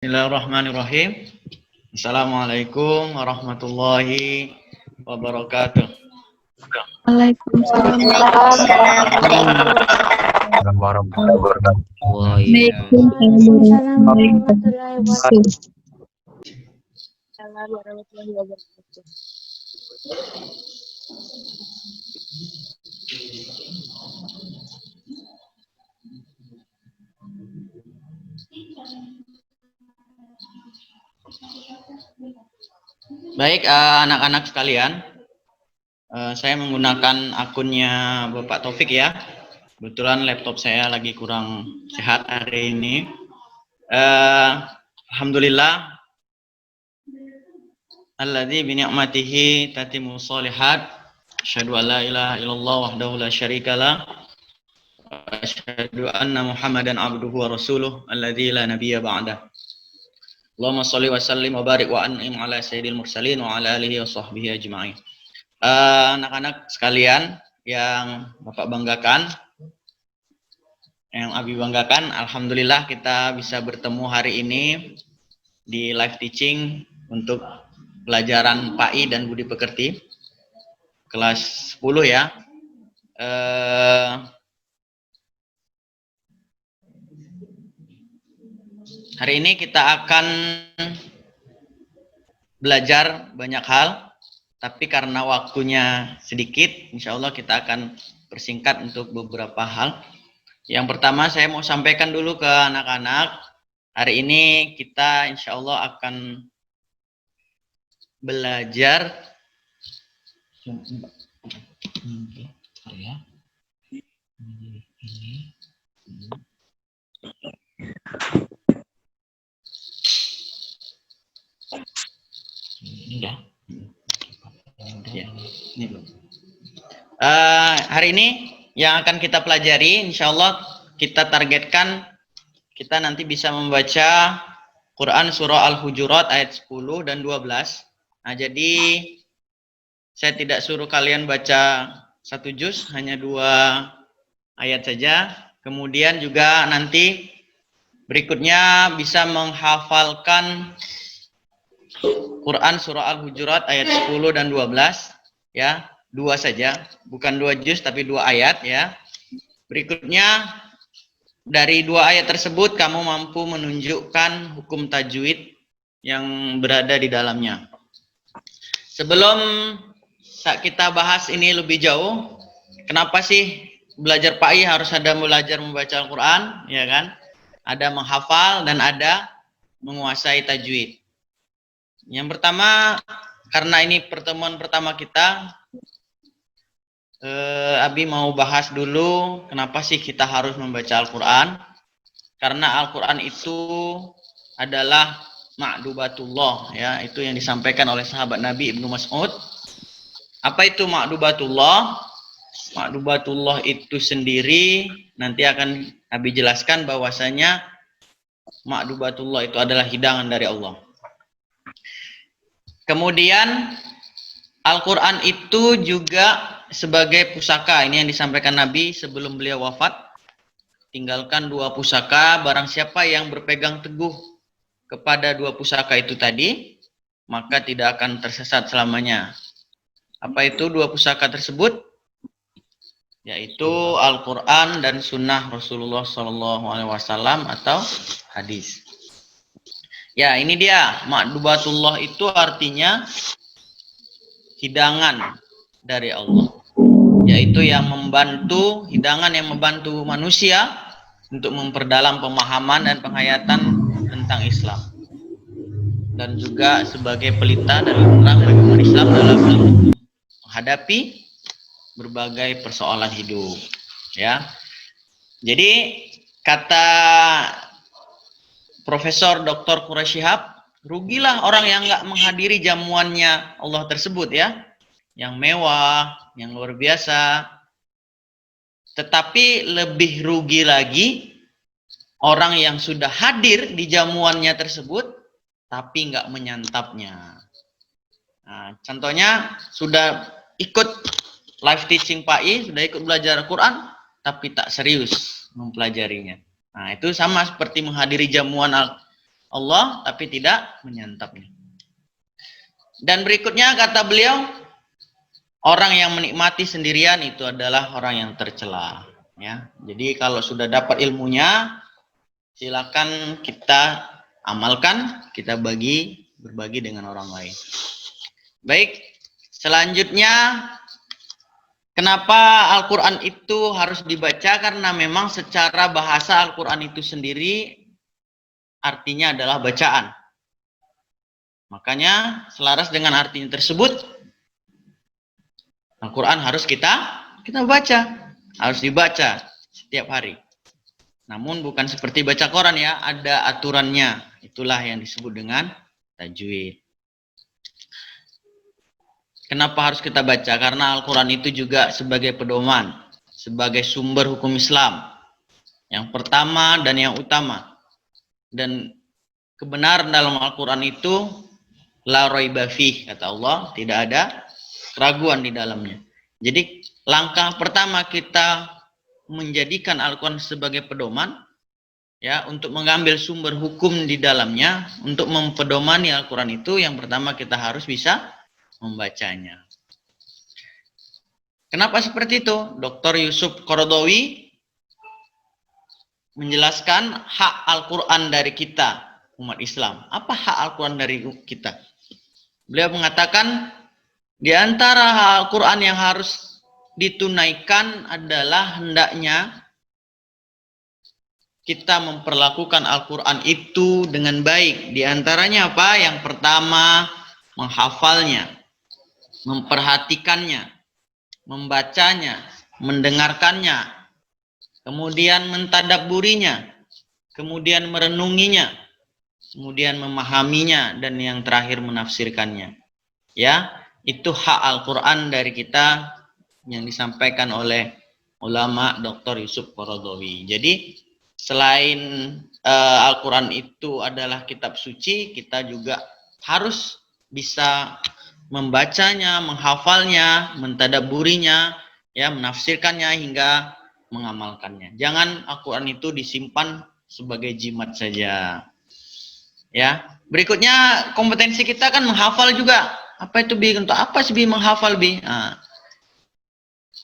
Bismillahirrahmanirrahim. Assalamualaikum warahmatullahi wabarakatuh. Waalaikumsalam warahmatullahi wabarakatuh. Waalaikumsalam warahmatullahi wabarakatuh. Baik, anak-anak sekalian, saya menggunakan akunnya Bapak Taufik ya. Kebetulan laptop saya lagi kurang sehat hari ini. Alhamdulillah. Alladzi bi ni'matihi tatimmu sholihat. Asyhadu an la ilaha illallah wahdahu la syarikalah. Asyhadu anna Muhammadan abduhu wa rasuluh alladzi la nabiyya ba'dah. Allahumma sholli wa sallim wa barik wa an'im ala sayyidil mursalin wa ala alihi wa sahbihi ajma'in. Anak-anak sekalian yang Bapak banggakan, yang Abi banggakan, alhamdulillah kita bisa bertemu hari ini di live teaching untuk pelajaran PAI dan Budi Pekerti kelas 10 ya. Hari ini kita akan belajar banyak hal, tapi karena waktunya sedikit, insya Allah kita akan persingkat untuk beberapa hal. Yang pertama saya mau sampaikan dulu ke anak-anak, hari ini kita insya Allah akan belajar hari ini yang akan kita pelajari, insya Allah kita targetkan kita nanti bisa membaca Quran surah Al-Hujurat ayat 10 dan 12. Nah, jadi saya tidak suruh kalian baca satu juz, hanya 2 ayat saja. Kemudian juga nanti berikutnya bisa menghafalkan Quran surah Al-Hujurat ayat 10 dan 12 ya, 2 saja, bukan 2 juz tapi 2 ayat ya. Berikutnya dari 2 ayat tersebut kamu mampu menunjukkan hukum tajwid yang berada di dalamnya. Sebelum kita bahas ini lebih jauh, kenapa sih belajar PAI harus ada belajar membaca Al-Quran, ya kan? Ada menghafal dan ada menguasai tajwid. Yang pertama, karena ini pertemuan pertama kita, Abi mau bahas dulu kenapa sih kita harus membaca Al-Quran. Karena Al-Quran itu adalah ma'dubatullah, ya, itu yang disampaikan oleh sahabat Nabi Ibnu Mas'ud. Apa itu ma'dubatullah? Ma'dubatullah itu sendiri nanti akan Abi jelaskan bahwasanya ma'dubatullah itu adalah hidangan dari Allah. Kemudian Al-Quran itu juga sebagai pusaka, ini yang disampaikan Nabi sebelum beliau wafat. Tinggalkan 2 pusaka, barang siapa yang berpegang teguh kepada 2 pusaka itu tadi, maka tidak akan tersesat selamanya. Apa itu 2 pusaka tersebut? Yaitu Al-Quran dan Sunnah Rasulullah SAW atau hadis. Ya, ini dia, ma'dubatullah itu artinya hidangan dari Allah, yaitu yang membantu, hidangan yang membantu manusia untuk memperdalam pemahaman dan penghayatan tentang Islam, dan juga sebagai pelita dan penerang bagi umat Islam dalam menghadapi berbagai persoalan hidup, ya. Jadi kata Profesor Dr. Quraish Shihab, rugilah orang yang nggak menghadiri jamuannya Allah tersebut ya, yang mewah, yang luar biasa. Tetapi lebih rugi lagi orang yang sudah hadir di jamuannya tersebut tapi nggak menyantapnya. Nah, contohnya sudah ikut live teaching PAI, sudah ikut belajar Al-Quran tapi tak serius mempelajarinya. Nah, itu sama seperti menghadiri jamuan Allah tapi tidak menyantapnya. Dan berikutnya kata beliau, orang yang menikmati sendirian itu adalah orang yang tercela. Ya, jadi kalau sudah dapat ilmunya, silakan kita amalkan, kita berbagi dengan orang lain. Baik, selanjutnya kenapa Al-Quran itu harus dibaca? Karena memang secara bahasa Al-Quran itu sendiri artinya adalah bacaan. Makanya selaras dengan artinya tersebut, Al-Quran harus kita baca, harus dibaca setiap hari. Namun bukan seperti baca Quran ya, ada aturannya. Itulah yang disebut dengan tajwid. Kenapa harus kita baca? Karena Al-Quran itu juga sebagai pedoman, sebagai sumber hukum Islam. Yang pertama dan yang utama. Dan kebenaran dalam Al-Quran itu la raiba fih, kata Allah, tidak ada keraguan di dalamnya. Jadi langkah pertama kita menjadikan Al-Quran sebagai pedoman, ya, untuk mengambil sumber hukum di dalamnya, untuk mempedomani Al-Quran itu, yang pertama kita harus bisa membacanya. Kenapa seperti itu? Dr. Yusuf Qaradawi menjelaskan hak Al-Quran dari kita, umat Islam. Apa hak Al-Quran dari kita? Beliau mengatakan, di antara hak Al-Quran yang harus ditunaikan adalah hendaknya kita memperlakukan Al-Quran itu dengan baik. Di antaranya apa? Yang pertama, menghafalnya, memperhatikannya, membacanya, mendengarkannya, kemudian mentadabburinya, kemudian merenunginya, kemudian memahaminya, dan yang terakhir menafsirkannya. Ya, itu hak Al-Quran dari kita yang disampaikan oleh ulama Dr. Yusuf Qaradawi. Jadi selain Al-Quran itu adalah kitab suci, kita juga harus bisa membacanya, menghafalnya, mentadabburinya, ya, menafsirkannya hingga mengamalkannya. Jangan Al-Quran itu disimpan sebagai jimat saja. Ya, berikutnya kompetensi kita kan menghafal juga. Apa itu Bi? Untuk apa sih Bi menghafal Bi?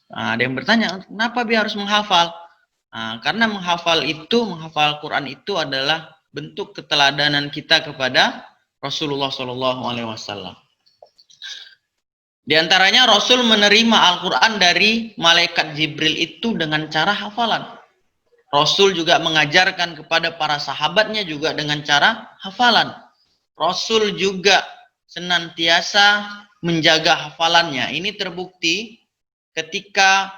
Ada yang bertanya, kenapa Bi harus menghafal? Karena menghafal Al-Quran itu adalah bentuk keteladanan kita kepada Rasulullah SAW. Di antaranya Rasul menerima Al-Quran dari malaikat Jibril itu dengan cara hafalan. Rasul juga mengajarkan kepada para sahabatnya juga dengan cara hafalan. Rasul juga senantiasa menjaga hafalannya. Ini terbukti ketika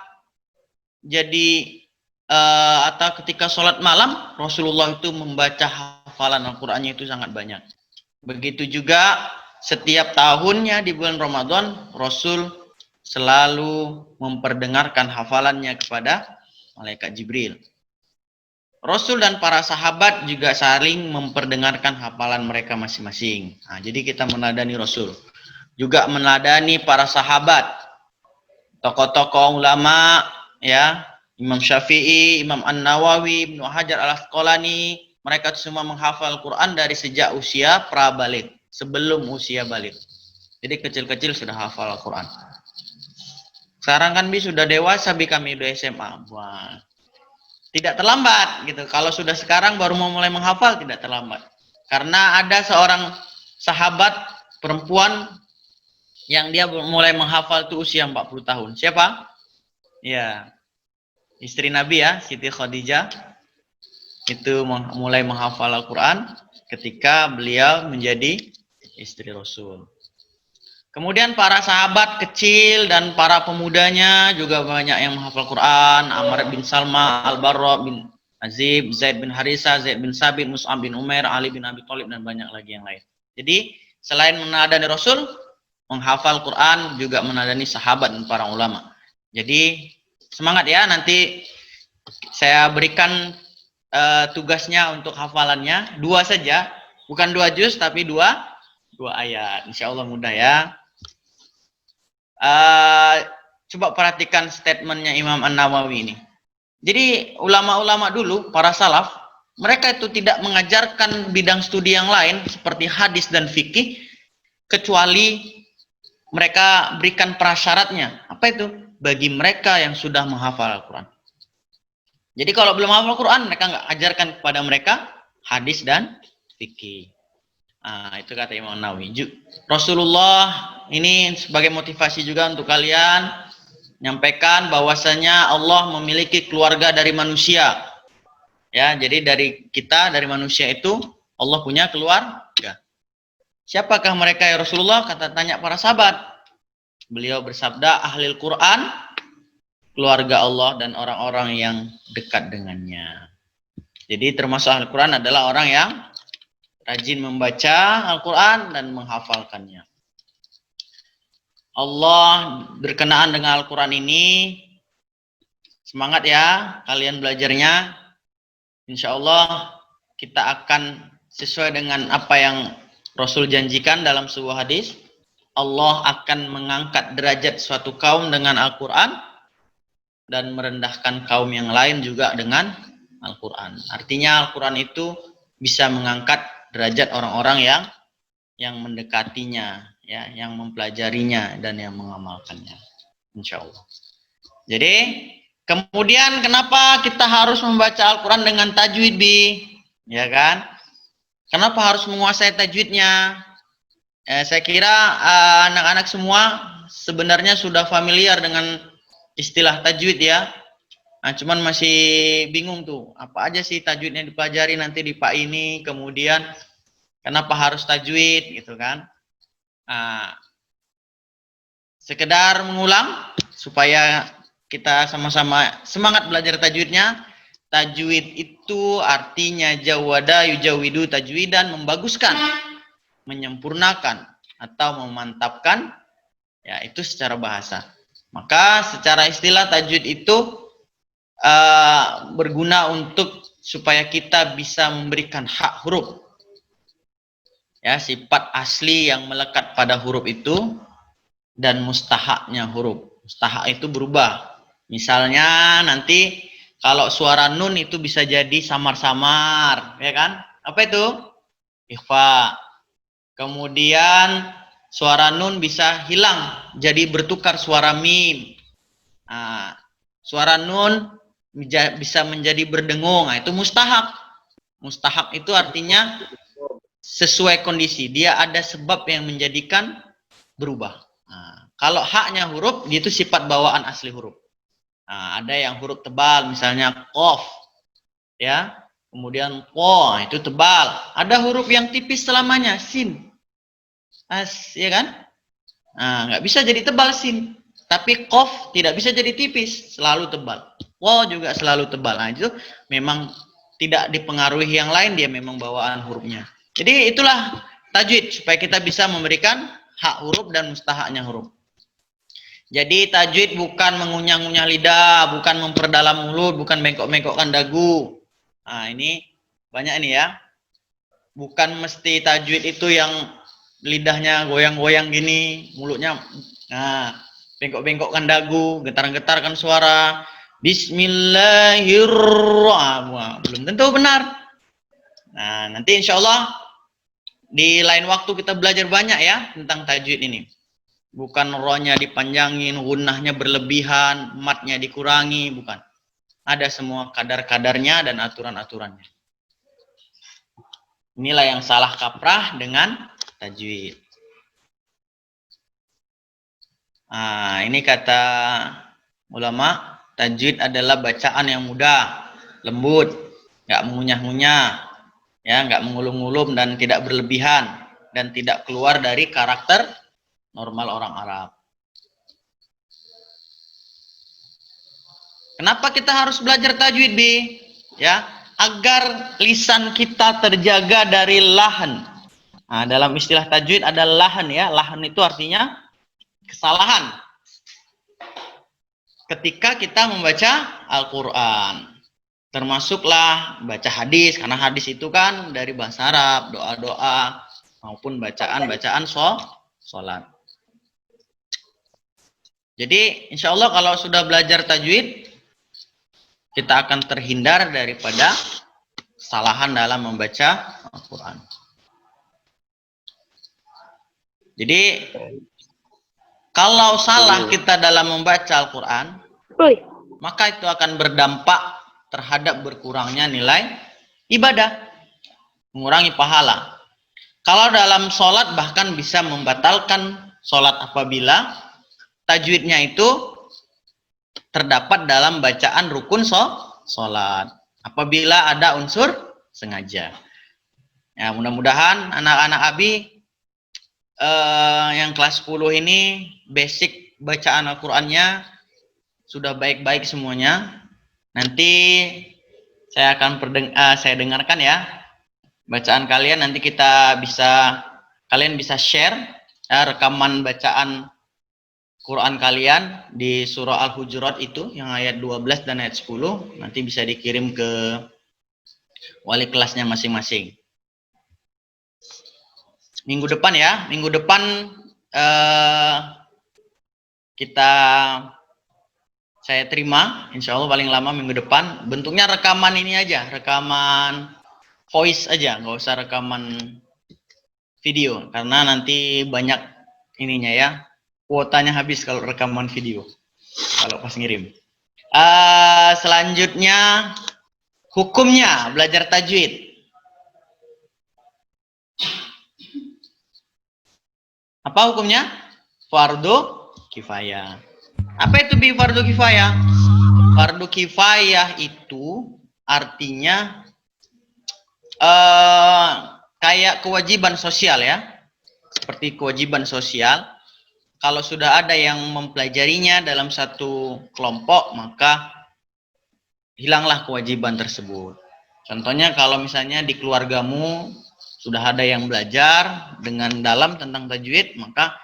atau ketika sholat malam, Rasulullah itu membaca hafalan Al-Qurannya itu sangat banyak. Begitu juga setiap tahunnya di bulan Ramadan, Rasul selalu memperdengarkan hafalannya kepada malaikat Jibril. Rasul dan para sahabat juga saling memperdengarkan hafalan mereka masing-masing. Jadi kita meneladani Rasul. Juga meneladani para sahabat. Tokoh-tokoh ulama, ya, Imam Syafi'i, Imam An-Nawawi, Ibnu Hajar Al-Asqalani, mereka semua menghafal Quran dari sejak usia prabaligh, sebelum usia baligh. Jadi kecil-kecil sudah hafal Al-Quran. Sekarang kan Bi sudah dewasa, Bi kami udah SMA. Wah, tidak terlambat gitu. Kalau sudah sekarang baru mau mulai menghafal, tidak terlambat. Karena ada seorang sahabat perempuan yang dia mulai menghafal itu usia 40 tahun. Siapa? Ya, istri Nabi ya, Siti Khadijah. Itu mulai menghafal Al-Quran ketika beliau menjadi istri Rasul. Kemudian para sahabat kecil dan para pemudanya juga banyak yang menghafal Quran. Amr bin Salma, Al-Barra bin Azib, Zaid bin Harisa, Zaid bin Sabit, Mus'ab bin Umair, Ali bin Abi Thalib, dan banyak lagi yang lain. Jadi selain meneladani Rasul, menghafal Quran juga meneladani sahabat dan para ulama. Jadi semangat ya, nanti saya berikan tugasnya untuk hafalannya 2 saja, bukan 2 juz tapi 2 ayat. Insya Allah mudah ya. Coba perhatikan statementnya Imam An-Nawawi ini. Jadi ulama-ulama dulu, para salaf, mereka itu tidak mengajarkan bidang studi yang lain seperti hadis dan fikih kecuali mereka berikan prasyaratnya. Apa itu? Bagi mereka yang sudah menghafal Al-Quran. Jadi kalau belum hafal Al-Quran, mereka nggak ajarkan kepada mereka hadis dan fikih. Itu kata Imam Nawawi. Rasulullah ini sebagai motivasi juga untuk kalian menyampaikan bahwasanya Allah memiliki keluarga dari manusia. Ya, jadi dari kita, dari manusia itu Allah punya keluarga. Siapakah mereka ya Rasulullah? Kata tanya para sahabat. Beliau bersabda, ahlul Quran, keluarga Allah dan orang-orang yang dekat dengannya. Jadi termasuk ahlul Quran adalah orang yang rajin membaca Al-Quran dan menghafalkannya. Allah berkenaan dengan Al-Quran ini, semangat ya kalian belajarnya. Insya Allah kita akan sesuai dengan apa yang Rasul janjikan dalam sebuah hadis. Allah akan mengangkat derajat suatu kaum dengan Al-Quran dan merendahkan kaum yang lain juga dengan Al-Quran. Artinya Al-Quran itu bisa mengangkat derajat orang-orang yang mendekatinya, ya, yang mempelajarinya dan yang mengamalkannya, insya Allah. Jadi kemudian kenapa kita harus membaca Al-Quran dengan tajwid, Bi? Ya kan? Kenapa harus menguasai tajwidnya? Saya kira anak-anak semua sebenarnya sudah familiar dengan istilah tajwid ya. Nah, cuman masih bingung tuh, apa aja sih tajwid yang dipelajari nanti di Pak ini, kemudian kenapa harus tajwid gitu kan. Sekedar mengulang supaya kita sama-sama semangat belajar tajwidnya. Tajwid itu artinya jawada yujawidu tajwidan, membaguskan, menyempurnakan atau memantapkan, ya itu secara bahasa. Maka secara istilah tajwid itu berguna untuk supaya kita bisa memberikan hak huruf, ya, sifat asli yang melekat pada huruf itu dan mustahaknya huruf. Mustahak itu berubah. Misalnya nanti kalau suara nun itu bisa jadi samar-samar, ya kan? Apa itu? Ikhfa. Kemudian suara nun bisa hilang jadi bertukar suara mim. Suara nun bisa menjadi berdengung. Itu mustahak. Mustahak itu artinya sesuai kondisi. Dia ada sebab yang menjadikan berubah. Kalau haknya huruf, itu sifat bawaan asli huruf. Ada yang huruf tebal, misalnya qaf, ya. Kemudian po, itu tebal. Ada huruf yang tipis selamanya, sin. Ya kan? Nggak bisa jadi tebal sin. Tapi qaf tidak bisa jadi tipis, selalu tebal. Po juga selalu tebal. Itu memang tidak dipengaruhi yang lain, dia memang bawaan hurufnya. Jadi itulah tajwid, supaya kita bisa memberikan hak huruf dan mustahaknya huruf. Jadi tajwid bukan mengunyah-ngunyah lidah, bukan memperdalam mulut, bukan bengkok-bengkokkan dagu. Ini banyak ini ya. Bukan mesti tajwid itu yang lidahnya goyang-goyang gini, mulutnya bengkok-bengkokkan dagu, getar-getarkan suara. Bismillahirrahmanirrahim. Belum tentu benar. Nanti insya Allah di lain waktu kita belajar banyak ya tentang tajwid ini. Bukan rohnya dipanjangin, gunnahnya berlebihan, matnya dikurangi, bukan. Ada semua kadar-kadarnya dan aturan-aturannya. Inilah yang salah kaprah dengan tajwid. Ini kata ulama, tajwid adalah bacaan yang mudah, lembut, nggak mengunyah-ngunyah, ya, nggak mengulum-ulum dan tidak berlebihan dan tidak keluar dari karakter normal orang Arab. Kenapa kita harus belajar tajwid, Bi? Ya, agar lisan kita terjaga dari lahan. Dalam istilah tajwid ada lahan ya. Lahan itu artinya kesalahan. Ketika kita membaca Al-Quran, termasuklah baca hadis, karena hadis itu kan dari bahasa Arab, doa-doa maupun bacaan-bacaan sholat. Jadi insya Allah kalau sudah belajar tajwid, kita akan terhindar daripada kesalahan dalam membaca Al-Quran. Jadi kalau salah kita dalam membaca Al-Quran, maka itu akan berdampak terhadap berkurangnya nilai ibadah, mengurangi pahala. Kalau dalam sholat bahkan bisa membatalkan sholat apabila tajwidnya itu terdapat dalam bacaan rukun sholat. Apabila ada unsur sengaja. Ya, mudah-mudahan anak-anak Abi yang kelas 10 ini basic bacaan Al-Qur'annya sudah baik-baik semuanya. Nanti saya akan saya dengarkan ya bacaan kalian, nanti kalian bisa share ya, rekaman bacaan Quran kalian di surah Al-Hujurat itu yang ayat 12 dan ayat 10 nanti bisa dikirim ke wali kelasnya masing-masing. Minggu depan ya, minggu depan saya terima, insya Allah paling lama minggu depan. Bentuknya rekaman ini aja, rekaman voice aja, nggak usah rekaman video, karena nanti banyak ininya ya, kuotanya habis kalau rekaman video, kalau pas ngirim. Selanjutnya, hukumnya belajar tajwid. Apa hukumnya? Fardu kifayah. Apa itu fardu kifayah? Fardu kifayah itu artinya kayak kewajiban sosial ya. Seperti kewajiban sosial. Kalau sudah ada yang mempelajarinya dalam satu kelompok, maka hilanglah kewajiban tersebut. Contohnya kalau misalnya di keluargamu sudah ada yang belajar dengan dalam tentang tajwid, maka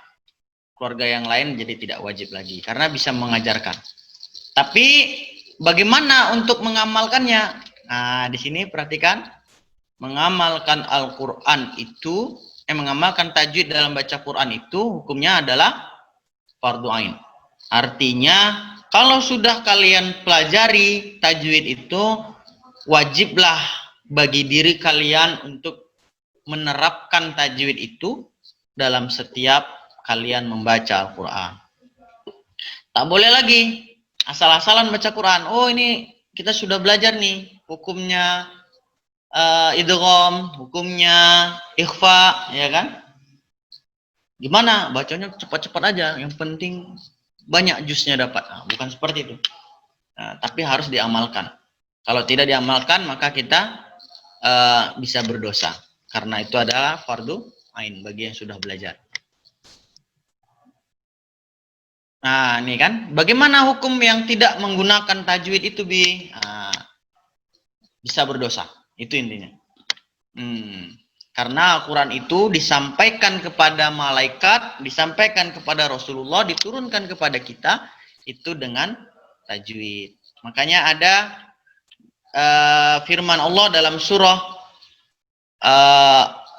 keluarga yang lain jadi tidak wajib lagi karena bisa mengajarkan. Tapi bagaimana untuk mengamalkannya? Nah, di sini perhatikan, mengamalkan Al-Qur'an itu mengamalkan tajwid dalam baca Quran itu hukumnya adalah fardu ain. Artinya kalau sudah kalian pelajari tajwid itu wajiblah bagi diri kalian untuk menerapkan tajwid itu dalam setiap kalian membaca Al-Quran. Tak boleh lagi asal-asalan baca Quran. Oh, ini kita sudah belajar nih hukumnya idgham, hukumnya ikhfa, ya kan? Gimana? Bacanya cepat-cepat aja. Yang penting banyak jusnya dapat. Nah, bukan seperti itu. Nah, tapi harus diamalkan. Kalau tidak diamalkan, maka kita bisa berdosa. Karena itu adalah fardu ain bagi yang sudah belajar. Nah, ini kan. Bagaimana hukum yang tidak menggunakan tajwid itu, Bi? Nah, bisa berdosa. Itu intinya. Karena Al-Quran itu disampaikan kepada malaikat, disampaikan kepada Rasulullah, diturunkan kepada kita, itu dengan tajwid. Makanya ada firman Allah dalam surah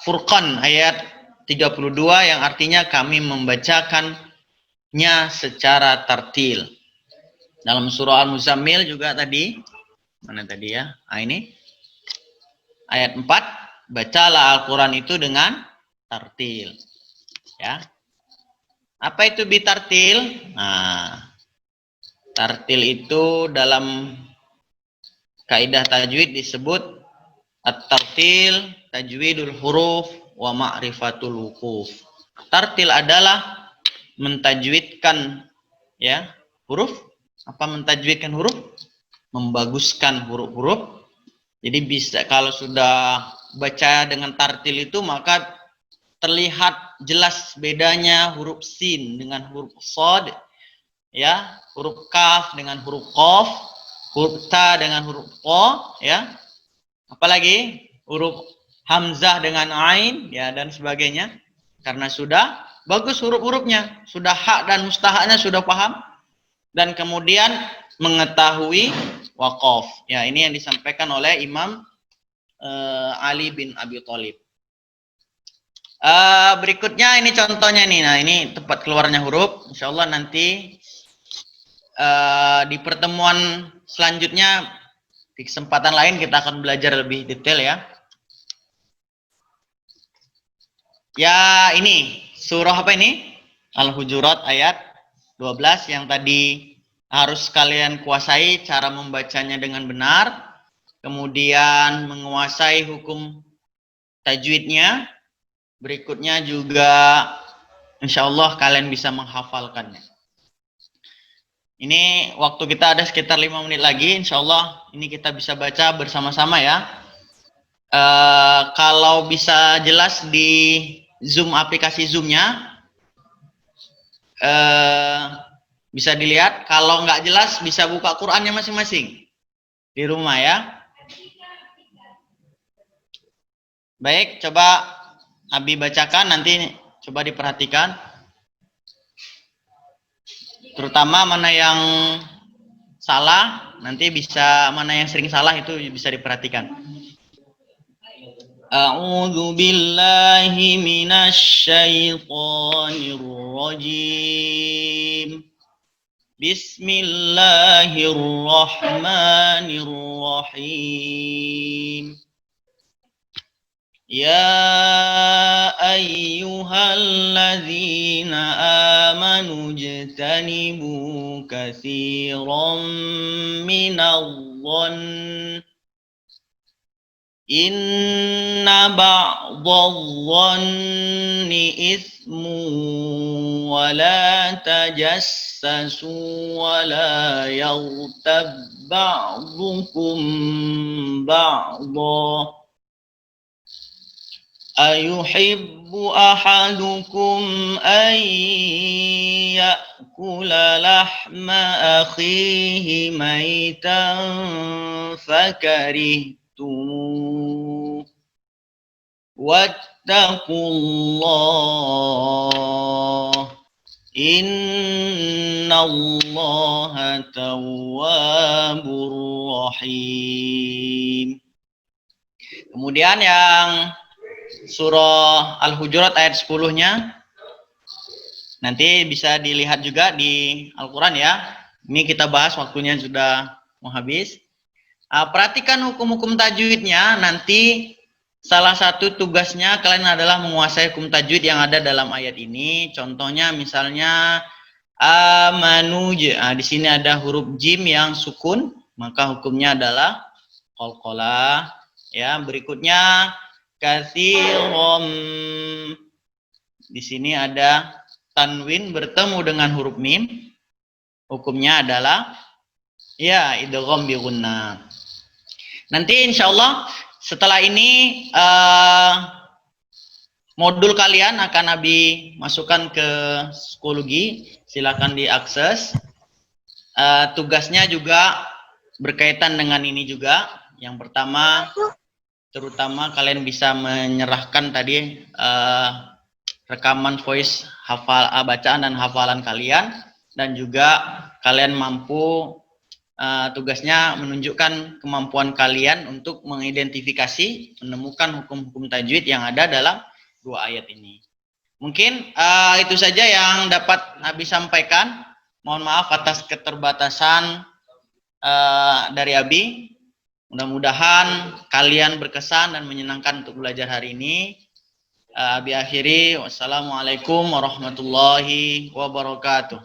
Furqan ayat 32 yang artinya kami membacakannya secara tartil. Dalam surah Al-Muzammil juga tadi, mana tadi ya? Nah, ini ayat 4, bacalah Al-Quran itu dengan tartil. Ya. Apa itu bitartil? Nah, tartil itu dalam kaidah tajwid disebut at-tartil tajwidul huruf wa ma'rifatul wukuf. Tartil adalah mentajwidkan ya huruf. Apa mentajwidkan huruf? Membaguskan huruf-huruf. Jadi bisa kalau sudah baca dengan tartil itu maka terlihat jelas bedanya huruf sin dengan huruf shad, ya, huruf kaf dengan huruf qaf, huruf ta dengan huruf qa, ya. Apalagi huruf hamzah dengan ain, ya, dan sebagainya. Karena sudah bagus huruf-hurufnya, sudah hak dan mustahaknya sudah paham, dan kemudian mengetahui waqaf. Ya, ini yang disampaikan oleh Imam Ali bin Abi Thalib. Berikutnya ini contohnya nih. Nah, ini tempat keluarnya huruf. Insya Allah nanti di pertemuan selanjutnya Di kesempatan lain kita akan belajar lebih detail ya. Ya ini, surah apa ini? Al-Hujurat ayat 12 yang tadi harus kalian kuasai cara membacanya dengan benar. Kemudian menguasai hukum tajwidnya. Berikutnya juga insya Allah kalian bisa menghafalkannya. Ini waktu kita ada sekitar 5 menit lagi. Insya Allah ini kita bisa baca bersama-sama ya. Kalau bisa jelas di Zoom, aplikasi Zoom-nya bisa dilihat. Kalau nggak jelas bisa buka Qurannya masing-masing di rumah ya. Baik, coba Abi bacakan, nanti coba diperhatikan. Terutama mana yang salah, nanti bisa mana yang sering salah itu bisa diperhatikan. A'udzu billahi minasy syaithanir rajim. Bismillahirrahmanirrahim. Ya ayyuhalladzina amanu ijtanibu katsiran minadh-dhann inna ba'dadh-dhanni itsmun wa la tajassasu wa la yaghtab ba'dukum ba'dha ayuhibbu ahadukum an ya'kula lahma akhihi maitan fakarihtumuh wattaqullah innallaha tawwabur rahim. Kemudian yang surah Al-Hujurat ayat 10-nya nanti bisa dilihat juga di Al-Quran ya. Ini kita bahas, waktunya sudah mau habis. Perhatikan hukum-hukum tajwidnya. Nanti salah satu tugasnya kalian adalah menguasai hukum tajwid yang ada dalam ayat ini. Contohnya misalnya amanuj. Di sini ada huruf jim yang sukun, maka hukumnya adalah qalqalah. Ya, berikutnya katsiran. Di sini ada tanwin bertemu dengan huruf mim. Hukumnya adalah ya idgham bi gunnah. Nanti insyaallah setelah ini modul kalian akan Abi masukkan ke psikologi. Silakan diakses. Tugasnya juga berkaitan dengan ini juga. Yang pertama, terutama kalian bisa menyerahkan tadi rekaman voice bacaan dan hafalan kalian, dan juga kalian mampu tugasnya menunjukkan kemampuan kalian untuk mengidentifikasi, menemukan hukum-hukum tajwid yang ada dalam dua ayat ini. Mungkin itu saja yang dapat Abi sampaikan. Mohon maaf atas keterbatasan dari Abi. Mudah-mudahan kalian berkesan dan menyenangkan untuk belajar hari ini. Abi akhiri, wassalamualaikum warahmatullahi wabarakatuh.